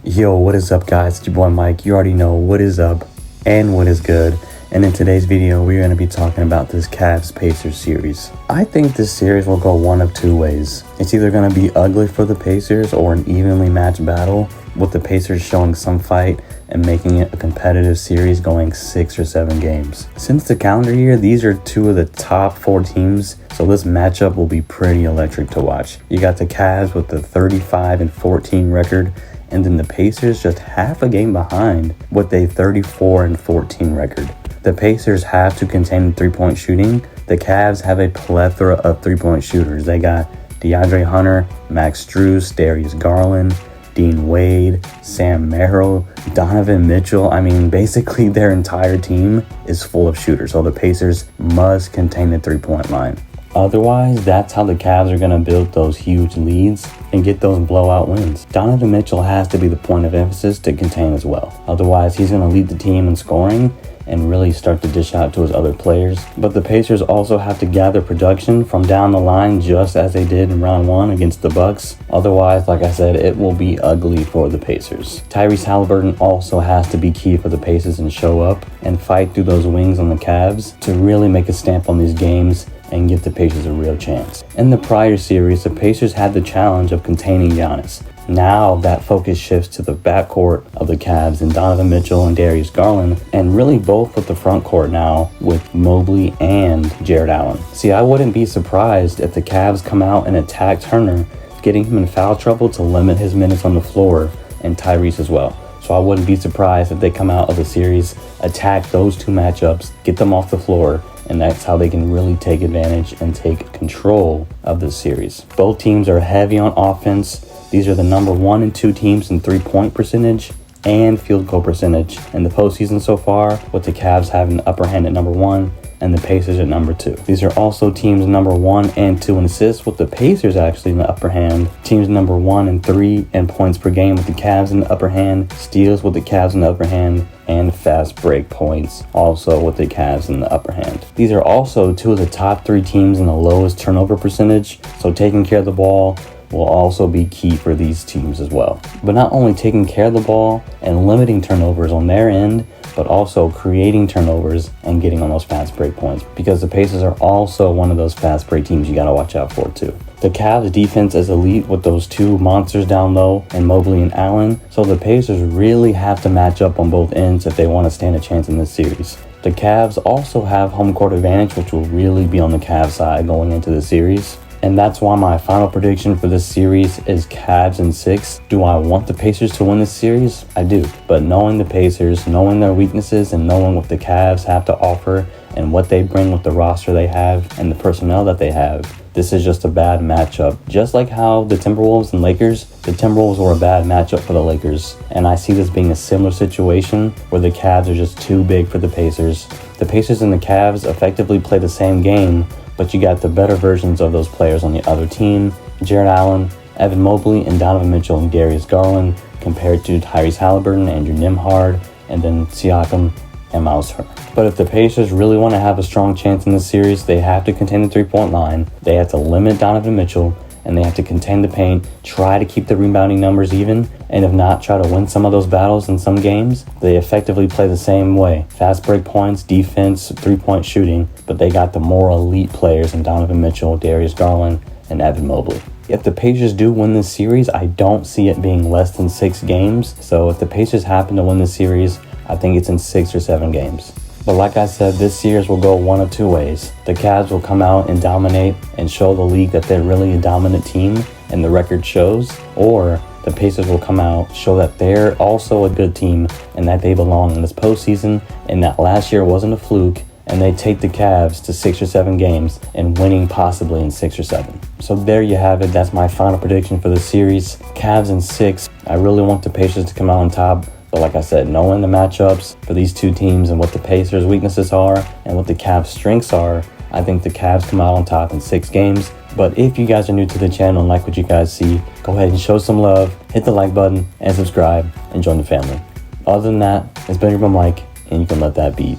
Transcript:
Yo, what is up, guys? It's your boy Mike. You already know what is up and what is good. And in today's video, we're going to be talking about this Cavs-Pacers series. I think this series will go one of two ways. It's either going to be ugly for the Pacers or an evenly matched battle, with the Pacers showing some fight and making it a competitive series going 6 or 7 games. Since the calendar year, these are two of the top 4 teams, so this matchup will be pretty electric to watch. You got the Cavs with the 35-14 record, and then the Pacers just half a game behind with a 34-14 record. The Pacers have to contain three-point shooting. The Cavs have a plethora of three-point shooters. They got DeAndre Hunter, Max Strus, Darius Garland, Dean Wade, Sam Merrill, Donovan Mitchell. I mean, basically their entire team is full of shooters, so the Pacers must contain the three-point line. Otherwise, that's how the Cavs are going to build those huge leads and get those blowout wins. Donovan Mitchell has to be the point of emphasis to contain as well. Otherwise, he's going to lead the team in scoring and really start to dish out to his other players. But the Pacers also have to gather production from down the line, just as they did in round 1 against the Bucks. Otherwise, like I said, it will be ugly for the Pacers. Tyrese Halliburton also has to be key for the Pacers and show up and fight through those wings on the Cavs to really make a stamp on these games and give the Pacers a real chance. In the prior series, the Pacers had the challenge of containing Giannis. Now that focus shifts to the backcourt of the Cavs and Donovan Mitchell and Darius Garland, and really both with the front court now with Mobley and Jared Allen. See, I wouldn't be surprised if the Cavs come out and attack Turner, getting him in foul trouble to limit his minutes on the floor, and Tyrese as well. So I wouldn't be surprised if they come out of the series, attack those two matchups, get them off the floor, and that's how they can really take advantage and take control of this series. Both teams are heavy on offense. These are the number 1 and 2 teams in three-point percentage and field goal percentage in the postseason so far, with the Cavs having the upper hand at number 1 and the Pacers at number 2. These are also teams number 1 and 2 in assists, with the Pacers actually in the upper hand. Teams number 1 and 3 in points per game, with the Cavs in the upper hand. Steals with the Cavs in the upper hand. And fast break points also with the Cavs in the upper hand. These are also 2 of the top 3 teams in the lowest turnover percentage, so taking care of the ball will also be key for these teams as well. But not only taking care of the ball and limiting turnovers on their end, but also creating turnovers and getting on those fast break points, because the Pacers are also one of those fast break teams you got to watch out for too. The Cavs defense is elite with those 2 monsters down low and Mobley and Allen, so the Pacers really have to match up on both ends if they want to stand a chance in this series. The Cavs also have home court advantage, which will really be on the Cavs side going into the series. And that's why my final prediction for this series is Cavs in 6. Do I want the Pacers to win this series? I do. But knowing the Pacers, knowing their weaknesses, and knowing what the Cavs have to offer and what they bring with the roster they have and the personnel that they have, this is just a bad matchup. Just like how the Timberwolves and Lakers, the Timberwolves were a bad matchup for the Lakers. And I see this being a similar situation where the Cavs are just too big for the Pacers. The Pacers and the Cavs effectively play the same game, but you got the better versions of those players on the other team. Jared Allen, Evan Mobley, and Donovan Mitchell and Darius Garland, compared to Tyrese Halliburton, Andrew Nembhard, and then Siakam and Miles Turner. But if the Pacers really want to have a strong chance in this series, they have to contain the three-point line, they have to limit Donovan Mitchell, and they have to contain the paint, try to keep the rebounding numbers even, and if not, try to win some of those battles in some games. They effectively play the same way. Fast break points, defense, three-point shooting, but they got the more elite players in Donovan Mitchell, Darius Garland, and Evan Mobley. If the Pacers do win this series, I don't see it being less than 6 games. So if the Pacers happen to win this series, I think it's in 6 or 7 games. But like I said, this series will go one of two ways. The Cavs will come out and dominate and show the league that they're really a dominant team, and the record shows, or the Pacers will come out, show that they're also a good team and that they belong in this postseason, and that last year wasn't a fluke, and they take the Cavs to 6 or 7 games and winning possibly in 6 or 7. So there you have it. That's my final prediction for the series. Cavs in 6. I really want the Pacers to come out on top. But like I said, knowing the matchups for these two teams and what the Pacers' weaknesses are and what the Cavs' strengths are, I think the Cavs come out on top in 6 games. But if you guys are new to the channel and like what you guys see, go ahead and show some love, hit the like button, and subscribe, and join the family. Other than that, it's been your boy Mike, and you can let that beat.